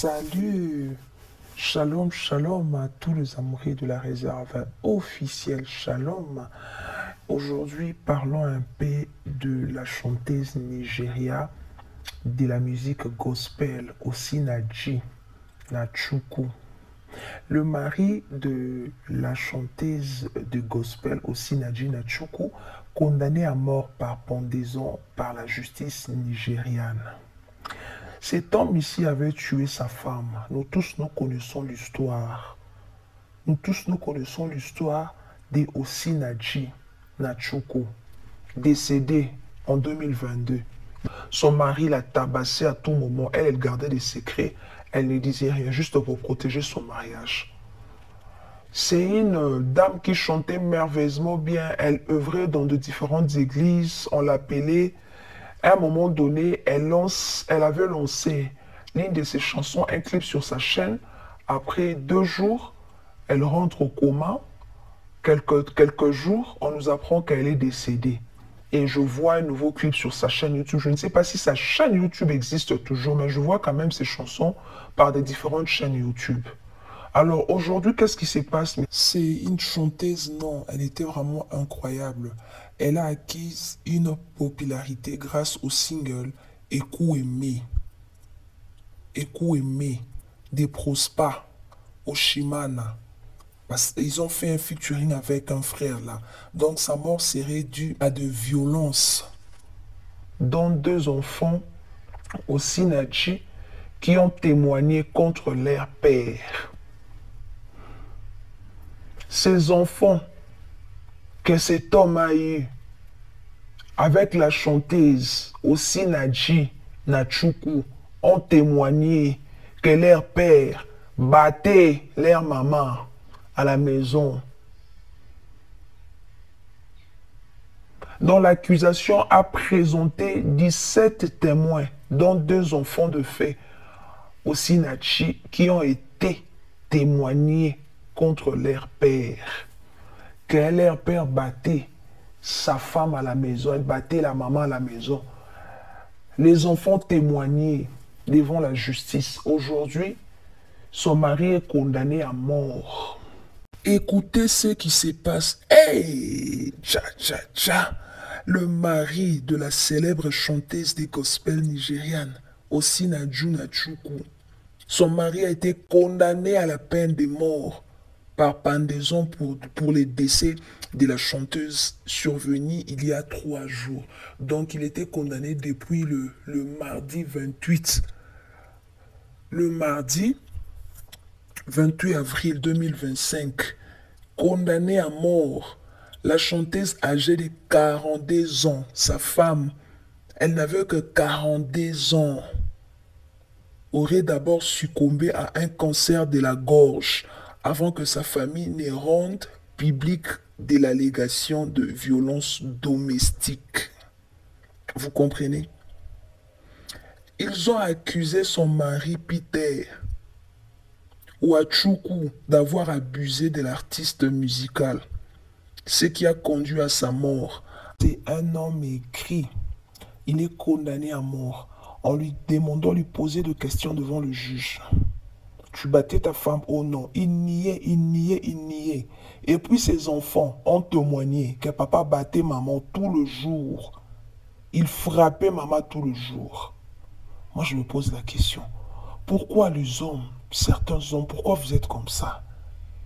Salut, shalom, shalom à tous les amoureux de la réserve officielle Shalom. Aujourd'hui, parlons un peu de la chanteuse Nigeria de la musique gospel, Osinachi Nachukwu. Le mari de la chanteuse de gospel Osinachi Nachukwu, condamné à mort par pendaison par la justice nigériane. Cet homme ici avait tué sa femme. Nous tous, nous connaissons l'histoire. Nous tous, nous connaissons l'histoire de Osinachi Nachukwu, décédé en 2022. Son mari l'a tabassé à tout moment. Elle gardait des secrets. Elle ne disait rien, juste pour protéger son mariage. C'est une dame qui chantait merveilleusement bien. Elle œuvrait dans de différentes églises. On l'appelait. À un moment donné, elle avait lancé l'une de ses chansons, un clip sur sa chaîne. Après 2 jours, elle rentre au coma. Quelques jours, on nous apprend qu'elle est décédée. Et je vois un nouveau clip sur sa chaîne YouTube. Je ne sais pas si sa chaîne YouTube existe toujours, mais je vois quand même ses chansons par des différentes chaînes YouTube. Alors aujourd'hui, qu'est-ce qui se passe? C'est une chanteuse, non, elle était vraiment incroyable. Elle a acquis une popularité grâce au single Eku Aimé. Eku Aimé des Prospa, Oshimana. Parce qu'ils ont fait un featuring avec un frère là. Donc sa mort serait due à de violences. Dont 2 enfants Osinachi qui ont témoigné contre leur père. Ces enfants que cet homme a eu avec la chanteuse Osinachi Nachukwu ont témoigné que leur père battait leur maman à la maison. Dont l'accusation a présenté 17 témoins, dont 2 enfants de fait Osinachi qui ont été témoignés contre leur père. Que leur père battait sa femme à la maison, elle battait la maman à la maison. Les enfants témoignaient devant la justice. Aujourd'hui, son mari est condamné à mort. Écoutez ce qui se passe. Hey! Tcha, tcha, tcha! Le mari de la célèbre chanteuse des gospel nigériane, Osinachi Nachukwu. Son mari a été condamné à la peine de mort par pendaison pour les décès de la chanteuse survenu il y a 3 jours. Donc il était condamné depuis le mardi 28. Le mardi 28 avril 2025, condamné à mort. La chanteuse âgée de 42 ans, sa femme, elle n'avait que 42 ans, aurait d'abord succombé à un cancer de la gorge avant que sa famille ne rende publique de l'allégation de violence domestique. Vous comprenez? Ils ont accusé son mari Peter Ouachukwu d'avoir abusé de l'artiste musical, ce qui a conduit à sa mort. C'est un homme écrit. Il est condamné à mort en lui demandant de lui poser des questions devant le juge. Tu battais ta femme? Oh non. Il niait, il niait, il niait. Et puis ses enfants ont témoigné que papa battait maman tout le jour. Il frappait maman tout le jour. Moi, je me pose la question. Pourquoi les hommes, certains hommes, pourquoi vous êtes comme ça?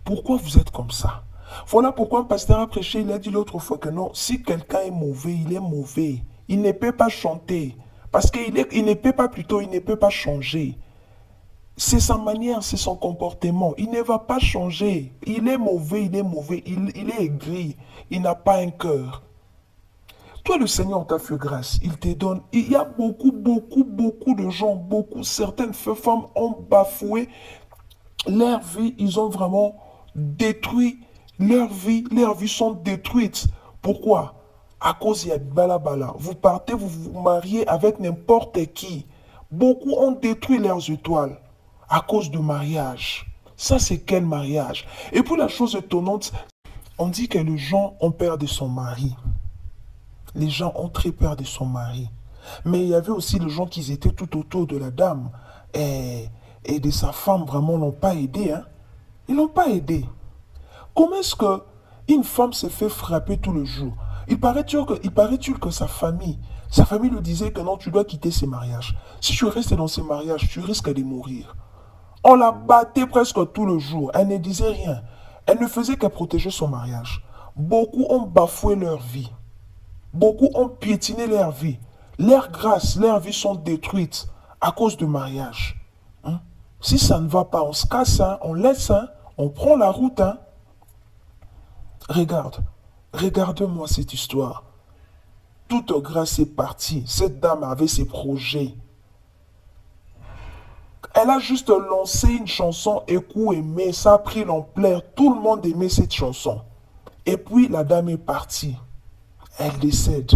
Pourquoi vous êtes comme ça? Voilà pourquoi un pasteur a prêché, il a dit l'autre fois que non, si quelqu'un est mauvais, il est mauvais. Il ne peut pas chanter. Parce qu'il ne peut pas plutôt, il ne peut pas changer. C'est sa manière, c'est son comportement. Il ne va pas changer. Il est mauvais, il est mauvais. Il est aigri. Il n'a pas un cœur. Toi, le Seigneur t'a fait grâce. Il te donne. Il y a beaucoup de gens, certaines femmes ont bafoué leur vie. Ils ont vraiment détruit leur vie. Leurs vies sont détruites. Pourquoi? À cause il y a balabala. Vous partez, vous vous mariez avec n'importe qui. Beaucoup ont détruit leurs étoiles à cause de mariage. Ça, c'est quel mariage? Et puis la chose étonnante, on dit que les gens ont peur de son mari. Les gens ont très peur de son mari. Mais il y avait aussi les gens qui étaient tout autour de la dame. Et et de sa femme vraiment n'ont pas aidé. Hein. Ils n'ont pas aidé. Comment est-ce qu'une femme se fait frapper tout le jour? Il paraît-il que sa famille lui disait que non, tu dois quitter ces mariages. Si tu restes dans ces mariages, tu risques de mourir. On la battait presque tout le jour. Elle ne disait rien. Elle ne faisait que protéger son mariage. Beaucoup ont bafoué leur vie. Beaucoup ont piétiné leur vie. Leur grâce, leur vie sont détruites à cause du mariage. Hein? Si ça ne va pas, on se casse, hein, on laisse, hein, on prend la route. Hein. Regarde-moi cette histoire. Toute grâce est partie. Cette dame avait ses projets. Elle a juste lancé une chanson, écoute, aimé, ça a pris l'ampleur. Tout le monde aimait cette chanson. Et puis la dame est partie. Elle décède.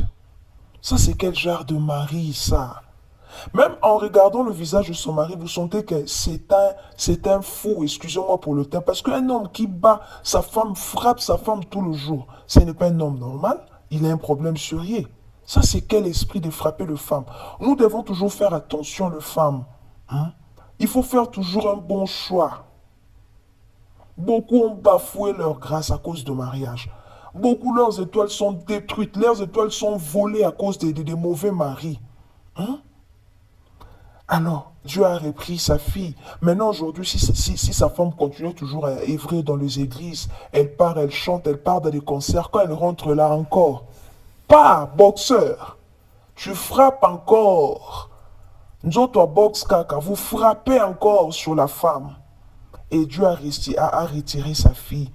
Ça, c'est quel genre de mari, ça? Même en regardant le visage de son mari, vous sentez que c'est un fou, excusez-moi pour le terme, parce qu'un homme qui bat sa femme, frappe sa femme tout le jour, ce n'est pas un homme normal, il a un problème sérieux. Ça, c'est quel esprit de frapper les femmes? Nous devons toujours faire attention, les femmes. Hein? Il faut faire toujours un bon choix. Beaucoup ont bafoué leur grâce à cause du mariage. Beaucoup, leurs étoiles sont détruites, leurs étoiles sont volées à cause des mauvais maris. Hein? Alors, Dieu a repris sa fille. Maintenant, aujourd'hui, si sa femme continue toujours à œuvrer dans les églises, elle part, elle chante, elle part dans les concerts, quand elle rentre là encore, pas boxeur, tu frappes encore. Nous autres, boxe caca, vous frappez encore sur la femme. Et Dieu a retiré sa fille.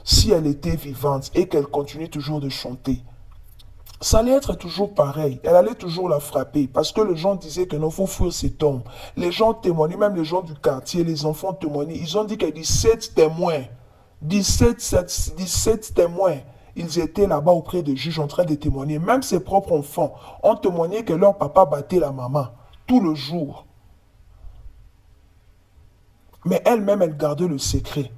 Si elle était vivante et qu'elle continue toujours de chanter, ça allait être toujours pareil. Elle allait toujours la frapper parce que les gens disaient que non, faut fuir cet homme. Les gens témoignaient, même les gens du quartier, les enfants témoignaient. Ils ont dit qu'il y a 17 témoins. 17 témoins. Ils étaient là-bas auprès des juges en train de témoigner. Même ses propres enfants ont témoigné que leur papa battait la maman tout le jour. Mais elle-même, elle gardait le secret.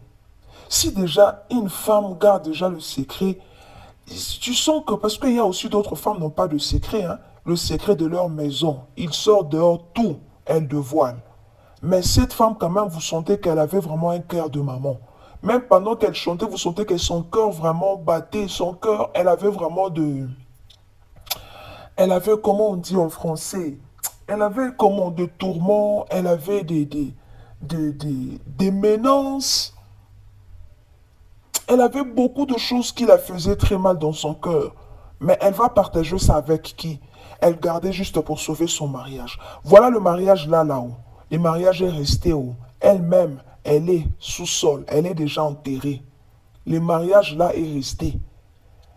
Si déjà une femme garde déjà le secret, tu sens que, parce qu'il y a aussi d'autres femmes qui n'ont pas de secret, hein, le secret de leur maison, ils sortent dehors tout, elles dévoilent. Mais cette femme, quand même, vous sentez qu'elle avait vraiment un cœur de maman. Même pendant qu'elle chantait, vous sentez que son cœur vraiment battait, son cœur, elle avait vraiment elle avait, comment on dit en français, elle avait comment, des tourments, elle avait des menaces. Elle avait beaucoup de choses qui la faisaient très mal dans son cœur. Mais elle va partager ça avec qui? Elle gardait juste pour sauver son mariage. Voilà le mariage là-haut. Le mariage est resté où? Elle-même, elle est sous-sol. Elle est déjà enterrée. Le mariage là est resté.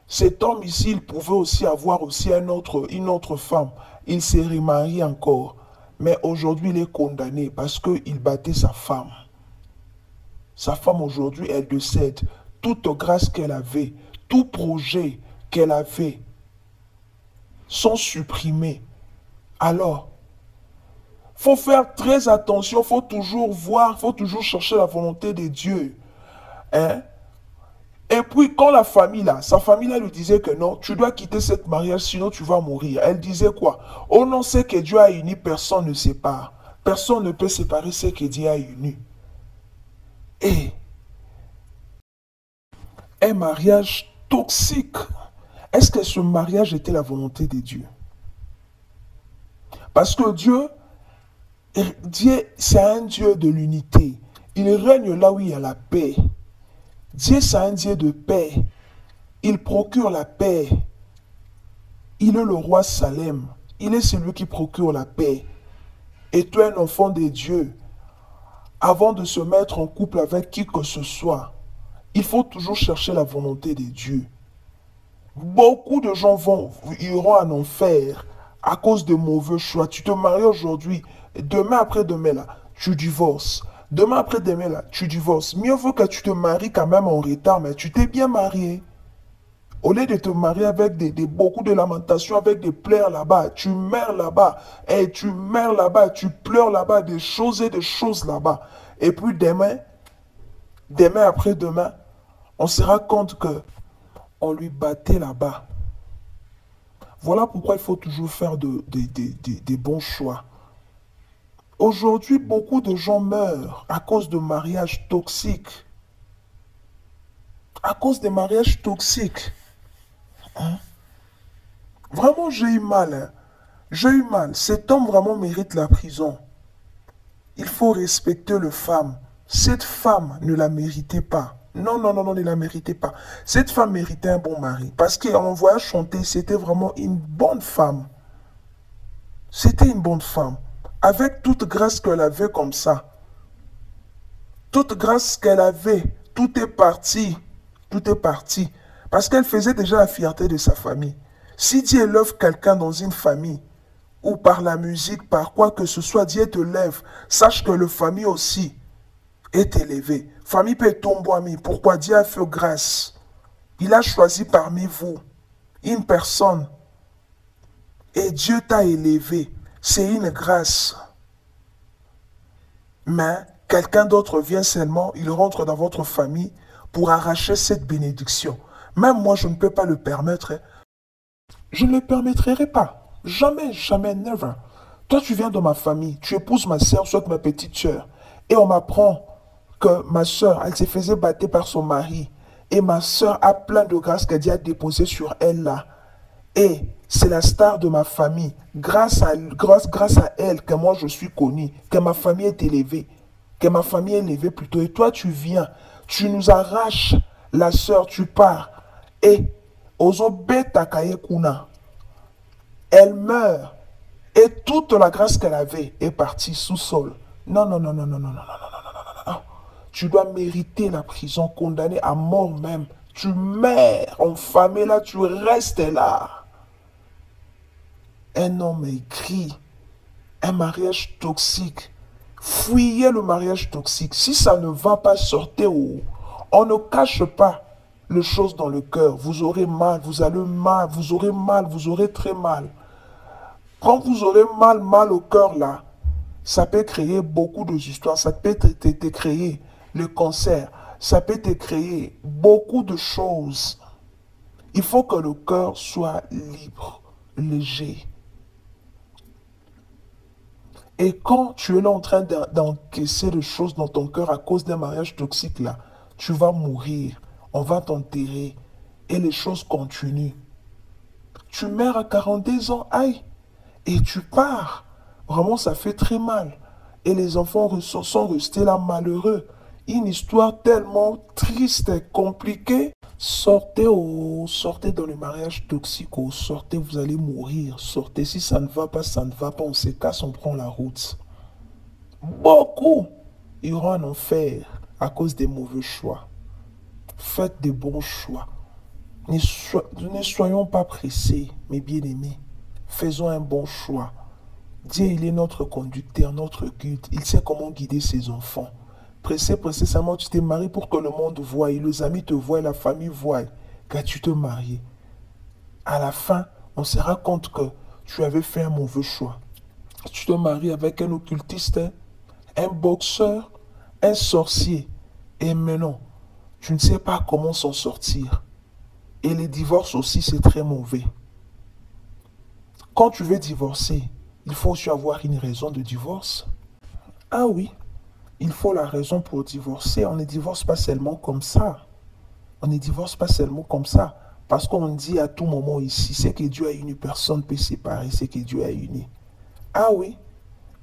Cet homme ici, il pouvait aussi avoir aussi une autre femme. Il s'est remarié encore. Mais aujourd'hui, il est condamné parce qu'il battait sa femme. Sa femme aujourd'hui, elle décède. Toute grâce qu'elle avait, tout projet qu'elle avait, sont supprimés. Alors, il faut faire très attention, il faut toujours voir, il faut toujours chercher la volonté de Dieu. Hein? Et puis, quand la famille là, sa famille là lui disait que non, tu dois quitter cette mariage, sinon tu vas mourir. Elle disait quoi? Oh non, c'est que Dieu a uni, personne ne sépare. Personne ne peut séparer ce que Dieu a uni. Et un mariage toxique. Est-ce que ce mariage était la volonté de Dieu? Parce que Dieu, c'est un Dieu de l'unité. Il règne là où il y a la paix. Dieu, c'est un Dieu de paix. Il procure la paix. Il est le roi Salem. Il est celui qui procure la paix. Et toi, un enfant de Dieu, avant de se mettre en couple avec qui que ce soit, il faut toujours chercher la volonté de Dieu. Beaucoup de gens iront en enfer à cause de mauvais choix. Tu te maries aujourd'hui, demain après-demain là, tu divorces. Demain après-demain là, tu divorces. Mieux vaut que tu te maries quand même en retard, mais tu t'es bien marié. Au lieu de te marier avec beaucoup de lamentations, avec des pleurs là-bas, tu meurs là-bas, et tu meurs là-bas, tu pleures là-bas, des choses et des choses là-bas. Et puis demain après-demain, on se rend compte que on lui battait là-bas. Voilà pourquoi il faut toujours faire des bons choix. Aujourd'hui, beaucoup de gens meurent à cause de mariages toxiques. À cause des mariages toxiques. Vraiment, j'ai eu mal. Hein. J'ai eu mal. Cet homme vraiment mérite la prison. Il faut respecter le femme. Cette femme ne la méritait pas. Non, non, non, non, ne la méritait pas. Cette femme méritait un bon mari. Parce qu'en voyant chanter, c'était vraiment une bonne femme. C'était une bonne femme. Avec toute grâce qu'elle avait comme ça. Toute grâce qu'elle avait, tout est parti. Tout est parti. Parce qu'elle faisait déjà la fierté de sa famille. Si Dieu élève quelqu'un dans une famille, ou par la musique, par quoi que ce soit, Dieu te lève. Sache que la famille aussi est élevée. Famille peut tomber. Pourquoi Dieu a fait grâce? Il a choisi parmi vous une personne et Dieu t'a élevé. C'est une grâce. Mais quelqu'un d'autre vient seulement, il rentre dans votre famille pour arracher cette bénédiction. Même moi, je ne peux pas le permettre. Je ne le permettrai pas. Jamais, jamais, never. Toi, tu viens de ma famille, tu épouses ma soeur, soit ma petite soeur. Et on m'apprend que ma soeur, elle se faisait battre par son mari. Et ma soeur a plein de grâce que Dieu a déposé sur elle là. Et c'est la star de ma famille. Grâce à elle que moi je suis connu, que ma famille est élevée. Que ma famille est élevée plutôt. Et toi, tu viens, tu nous arraches la soeur, tu pars. Et Ozobeta Kuna, elle meurt. Et toute la grâce qu'elle avait est partie sous sol. Non, non, non, non, non, non, non, non, non, non, non, non. Tu dois mériter la prison, condamné à mort même. Tu meurs en famille là, tu restes là. Un homme écrit, un mariage toxique. Fuyez le mariage toxique. Si ça ne va pas, sortez où? On ne cache pas les choses dans le cœur. Vous aurez mal, vous allez mal, vous aurez mal, vous aurez très mal. Quand vous aurez mal au cœur là, ça peut créer beaucoup d'histoires. Ça peut te créer le cancer. Ça peut te créer beaucoup de choses. Il faut que le cœur soit libre, léger. Et quand tu es là en train d'encaisser des choses dans ton cœur à cause d'un mariage toxique là, tu vas mourir. On va t'enterrer. Et les choses continuent. Tu meurs à 42 ans, aïe. Et tu pars. Vraiment, ça fait très mal. Et les enfants sont restés là malheureux. Une histoire tellement triste et compliquée. Sortez dans le mariage toxique. Sortez, vous allez mourir. Sortez, si ça ne va pas, ça ne va pas. On se casse, on prend la route. Beaucoup iront en enfer à cause des mauvais choix. Faites des bons choix. Ne soyons pas pressés, mes bien-aimés. Faisons un bon choix. Dieu, il est notre conducteur, notre guide. Il sait comment guider ses enfants. Pressé, seulement tu t'es marié pour que le monde voie, et les amis te voient, la famille voie que tu te maries. À la fin, on se rend compte que tu avais fait un mauvais choix. Tu te maries avec un occultiste, un boxeur, un sorcier. Et maintenant, tu ne sais pas comment s'en sortir. Et les divorces aussi, c'est très mauvais. Quand tu veux divorcer, il faut aussi avoir une raison de divorce. Ah oui, il faut la raison pour divorcer. On ne divorce pas seulement comme ça. On ne divorce pas seulement comme ça. Parce qu'on dit à tout moment ici, c'est que Dieu a uni, personne ne peut séparer ce que Dieu a uni. Ah oui,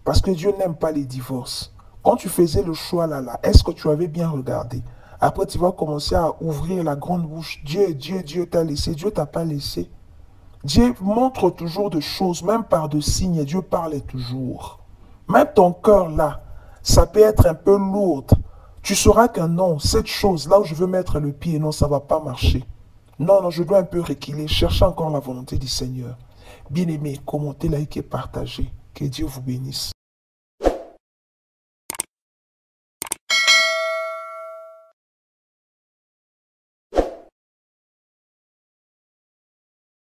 parce que Dieu n'aime pas les divorces. Quand tu faisais le choix là, est-ce que tu avais bien regardé? Après, tu vas commencer à ouvrir la grande bouche. Dieu t'a laissé. Dieu t'a pas laissé. Dieu montre toujours des choses, même par des signes. Dieu parle toujours. Même ton cœur là, ça peut être un peu lourd. Tu sauras que non, cette chose là où je veux mettre le pied, non, ça ne va pas marcher. Non, non, je dois un peu reculer. Chercher encore la volonté du Seigneur. Bien-aimé, commentez, likez, partagez. Que Dieu vous bénisse.